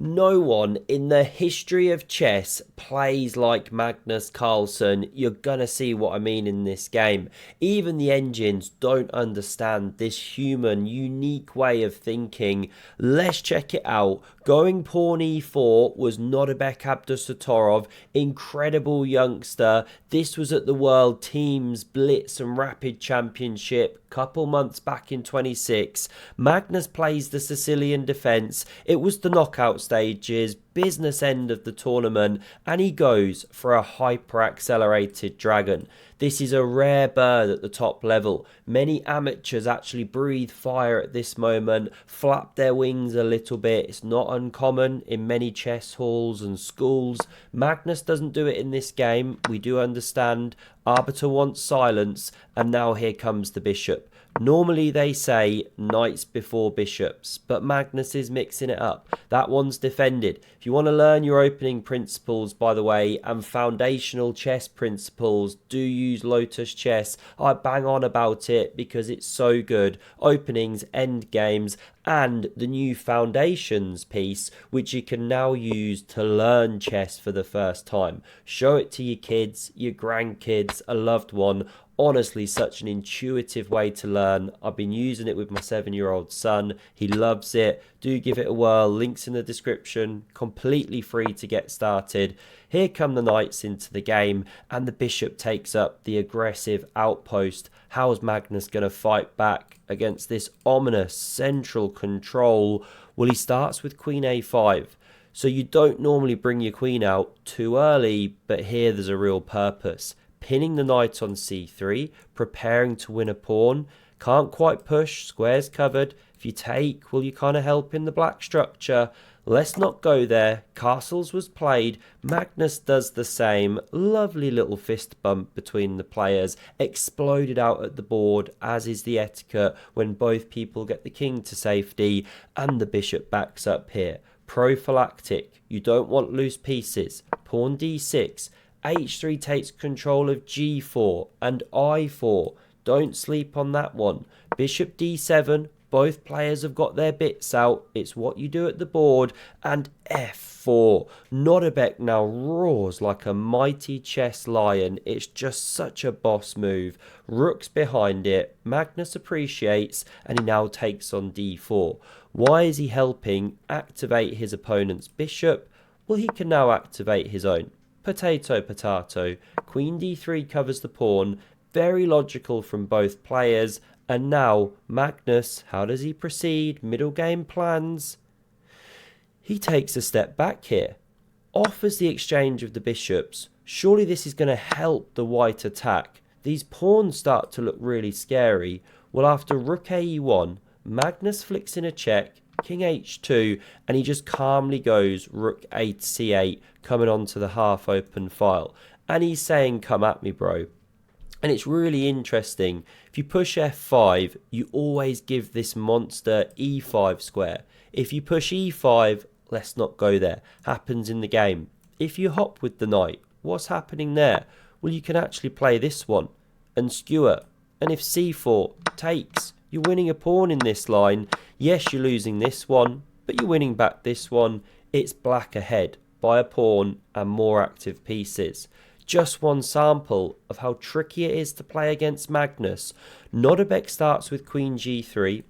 No one in the history of chess plays like Magnus Carlsen. You're gonna see what I mean in this game. Even the engines don't understand this human, unique way of thinking. Let's check it out. Going pawn e4 was Nodebek Abdusatorov, incredible youngster. This was at the World Teams Blitz and Rapid Championship couple months back in 26. Magnus plays the Sicilian defence. It was the knockout stages, business end of the tournament, and he goes for a hyper accelerated dragon. This is a rare bird at the top level. Many amateurs actually breathe fire at this moment, flap their wings a little bit. It's not uncommon in many chess halls and schools. Magnus doesn't do it in this game. We do understand. Arbiter wants silence, and now here comes the bishop. Normally they say knights before bishops, but Magnus is mixing it up. That one's defended. If you want to learn your opening principles, by the way, and foundational chess principles, do use Lotus Chess. I bang on about it because it's so good. Openings, end games, and the new foundations piece, which you can now use to learn chess for the first time. Show it to your kids, your grandkids, a loved one. Honestly, such an intuitive way to learn. I've been using it with my 7-year-old son. He loves it. Do give it a whirl. Links in the description. Completely free to get started. Here come the knights into the game, and the bishop takes up the aggressive outpost. How's Magnus going to fight back against this ominous central control? Well, he starts with queen a5. So you don't normally bring your queen out too early, but here there's a real purpose. Pinning the knight on c3, preparing to win a pawn. Can't quite push, square's covered. If you take, well, you kind of help in the black structure. Let's not go there. Castles was played. Magnus does the same. Lovely little fist bump between the players. Exploded out at the board, as is the etiquette when both people get the king to safety. And the bishop backs up here. Prophylactic. You don't want loose pieces. Pawn d6. h3 takes control of g4 and i4. Don't sleep on that one. Bishop d7. Both players have got their bits out. It's what you do at the board. And f4. Nodebek now roars like a mighty chess lion. It's just such a boss move. Rook's behind it. Magnus appreciates, and he now takes on d4. Why is he helping activate his opponent's bishop? Well, he can now activate his own. Potato, potato. Queen d3 covers the pawn. Very logical from both players. And now, Magnus, how does he proceed? Middle game plans. He takes a step back here. Offers the exchange of the bishops. Surely this is going to help the white attack. These pawns start to look really scary. Well, after rook ae1, Magnus flicks in a check. King h2, and he just calmly goes rook a c8, coming onto the half open file, and he's saying, come at me, bro. And it's really interesting. If you push f5, you always give this monster e5 square. If you push e5, let's not go there. Happens in the game. If you hop with the knight, what's happening there? Well, you can actually play this one and skewer. And if c4 takes, you're winning a pawn in this line. Yes, you're losing this one, but you're winning back this one. It's black ahead by a pawn and more active pieces. Just one sample of how tricky it is to play against Magnus. Nodebek starts with queen g3,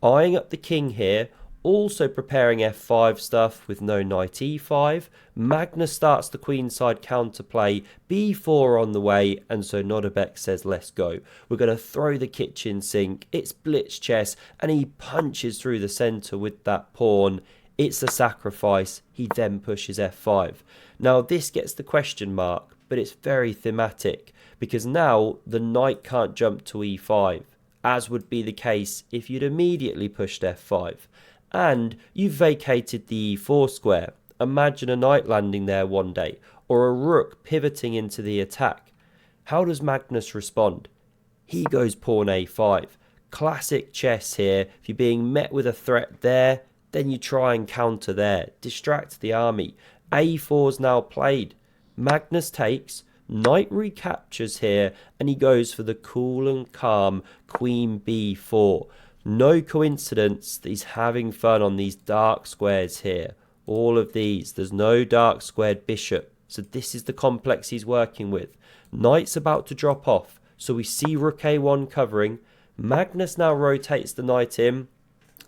eyeing up the king here, also preparing f5 stuff with no knight e5. Magnus starts the queenside counterplay, b4 on the way, and so Nodebek says, let's go. We're going to throw the kitchen sink. It's blitz chess, and he punches through the centre with that pawn. It's a sacrifice. He then pushes f5. Now this gets the question mark, but it's very thematic, because now the knight can't jump to e5, as would be the case if you'd immediately pushed f5. And you've vacated the e4 square. Imagine a knight landing there one day, or a rook pivoting into the attack. How does Magnus respond? He goes pawn a5. Classic chess here. If you're being met with a threat there, then you try and counter there. Distract the army. a4 is now played. Magnus takes. Knight recaptures here, and he goes for the cool and calm queen b4. No coincidence that he's having fun on these dark squares here. all of these. There's no dark squared bishop. So this is the complex he's working with. Knight's about to drop off. So we see rook a1 covering. Magnus now rotates the knight in.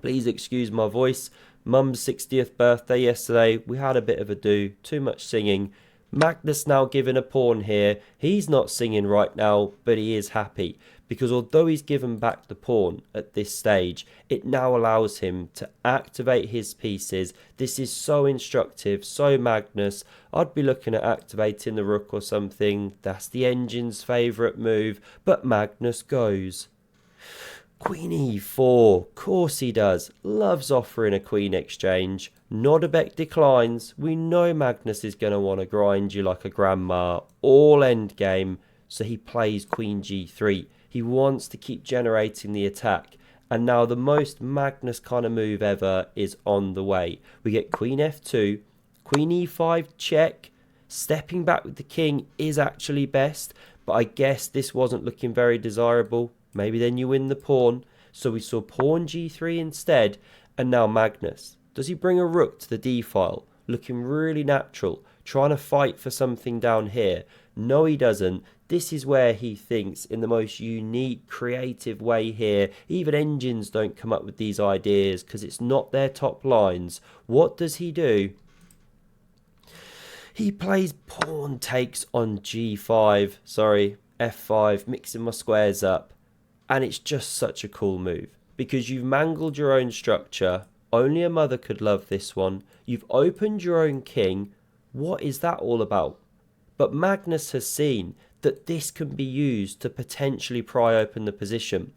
Please excuse my voice. Mum's 60th birthday yesterday. We had a bit of a do. Too much singing. Magnus now given a pawn here. He's not singing right now, but he is happy. Because although he's given back the pawn at this stage, it now allows him to activate his pieces. This is so instructive, so Magnus. I'd be looking at activating the rook or something. That's the engine's favourite move, but Magnus goes. Queen e4, course he does. Loves offering a queen exchange. Nodebek declines. We know Magnus is going to want to grind you like a grandma. All endgame. So he plays queen g3. He wants to keep generating the attack. And now the most Magnus kind of move ever is on the way. We get queen f2. Queen e5 check. Stepping back with the king is actually best. But I guess this wasn't looking very desirable. Maybe then you win the pawn. So we saw pawn g3 instead. And now Magnus. Does he bring a rook to the d-file? Looking really natural. Trying to fight for something down here. No, he doesn't. This is where he thinks in the most unique, creative way here. Even engines don't come up with these ideas because it's not their top lines. What does he do? He plays pawn takes on g5. Sorry, f5. Mixing my squares up. And it's just such a cool move. Because you've mangled your own structure. Only a mother could love this one. You've opened your own king. What is that all about? But Magnus has seen that this can be used to potentially pry open the position.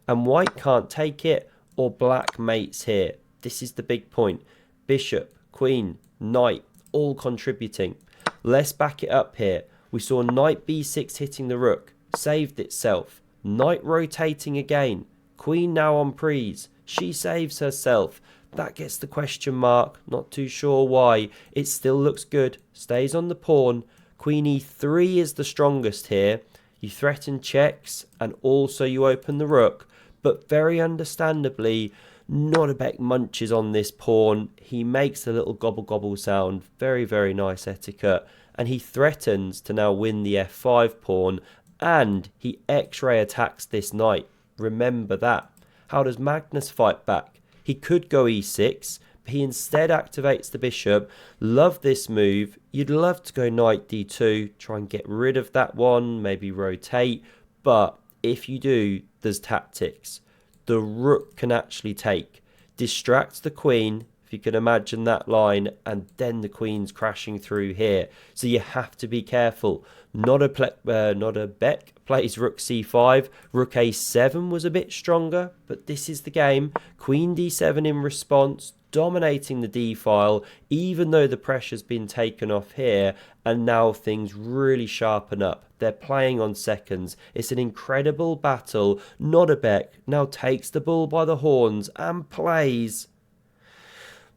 And white can't take it, or black mates here. This is the big point. Bishop, queen, knight, all contributing. Let's back it up here. We saw knight b6 hitting the rook. Saved itself. Knight rotating again. Queen now on prise. She saves herself. That gets the question mark. Not too sure why. It still looks good. Stays on the pawn. Queen e3 is the strongest here. You threaten checks and also you open the rook. But very understandably, Nodebek munches on this pawn. He makes a little gobble gobble sound. Very, very nice etiquette. And he threatens to now win the f5 pawn. And he x-ray attacks this knight. Remember that. How does Magnus fight back? He could go e6. He instead activates the bishop. Love this move. You'd love to go knight d2. Try and get rid of that one. Maybe rotate. But if you do, there's tactics. The rook can actually take. Distracts the queen. If you can imagine that line. And then the queen's crashing through here. So you have to be careful. Nodebek plays rook c5. Rook a7 was a bit stronger. But this is the game. Queen d7 in response. Dominating the d-file, even though the pressure's been taken off here, and now things really sharpen up. They're playing on seconds. It's an incredible battle. Nodebek now takes the bull by the horns and plays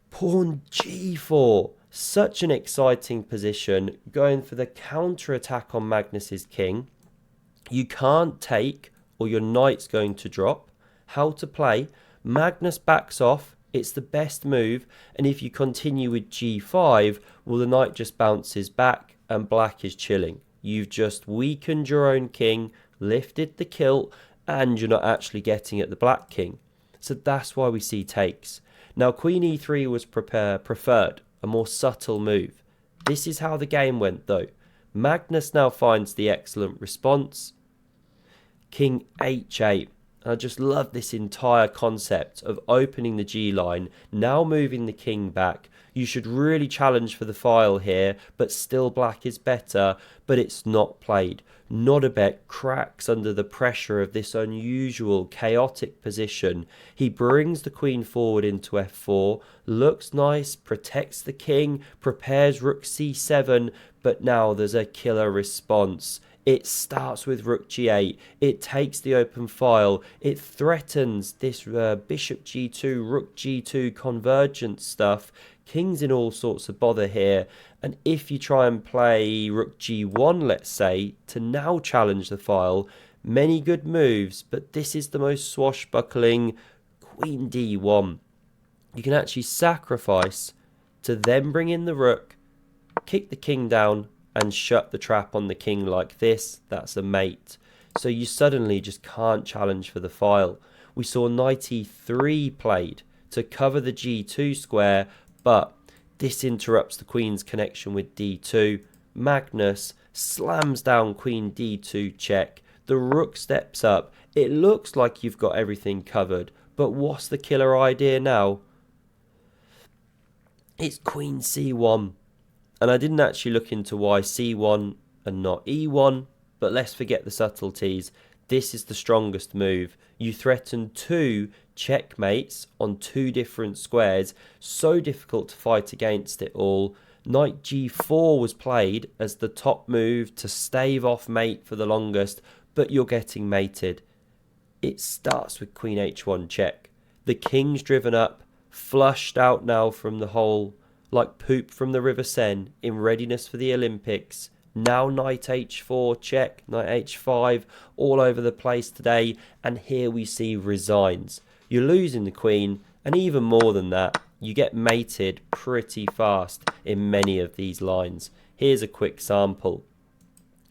pawn g4. Such an exciting position, going for the counter-attack on Magnus's king. You can't take, or your knight's going to drop. How to play? Magnus backs off. It's the best move, and if you continue with g5, well, the knight just bounces back and black is chilling. You've just weakened your own king, lifted the kilt, and you're not actually getting at the black king. So that's why we see takes. Now queen e3 was preferred, a more subtle move. This is how the game went though. Magnus now finds the excellent response. King h8. I just love this entire concept of opening the G line, now moving the king back. You should really challenge for the file here, but still black is better, but it's not played. Nodebek cracks under the pressure of this unusual, chaotic position. He brings the queen forward into f4, looks nice, protects the king, prepares rook c7, but now there's a killer response. It starts with rook g8. It takes the open file. It threatens this bishop g2, rook g2 convergence stuff. King's in all sorts of bother here. And if you try and play rook g1, let's say, to now challenge the file, many good moves, but this is the most swashbuckling. Queen d1. You can actually sacrifice to then bring in the rook, kick the king down and shut the trap on the king like this. That's a mate. So you suddenly just can't challenge for the file. We saw knight e3 played to cover the g2 square, but this interrupts the queen's connection with d2. Magnus slams down queen d2 check. The rook steps up. It looks like you've got everything covered, but what's the killer idea now? It's queen c1. And I didn't actually look into why c1 and not e1, but let's forget the subtleties. This is the strongest move. You threaten two checkmates on two different squares. So difficult to fight against it all. Knight g4 was played as the top move to stave off mate for the longest, but you're getting mated. It starts with queen h1 check. The king's driven up, flushed out now from the hole, like poop from the River Seine, in readiness for the Olympics. Now knight h4 check, knight h5, all over the place today, and here we see resigns. You're losing the queen, and even more than that, you get mated pretty fast in many of these lines. Here's a quick sample.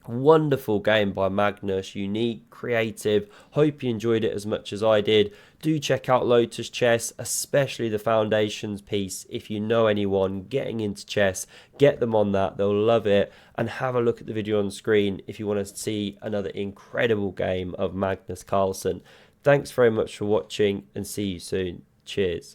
Wonderful game by Magnus, unique, creative. Hope you enjoyed it as much as I did. Do check out Lotus Chess, especially the Foundations piece. If you know anyone getting into chess, get them on that. They'll love it. And have a look at the video on screen if you want to see another incredible game of Magnus Carlsen. Thanks very much for watching and see you soon. Cheers.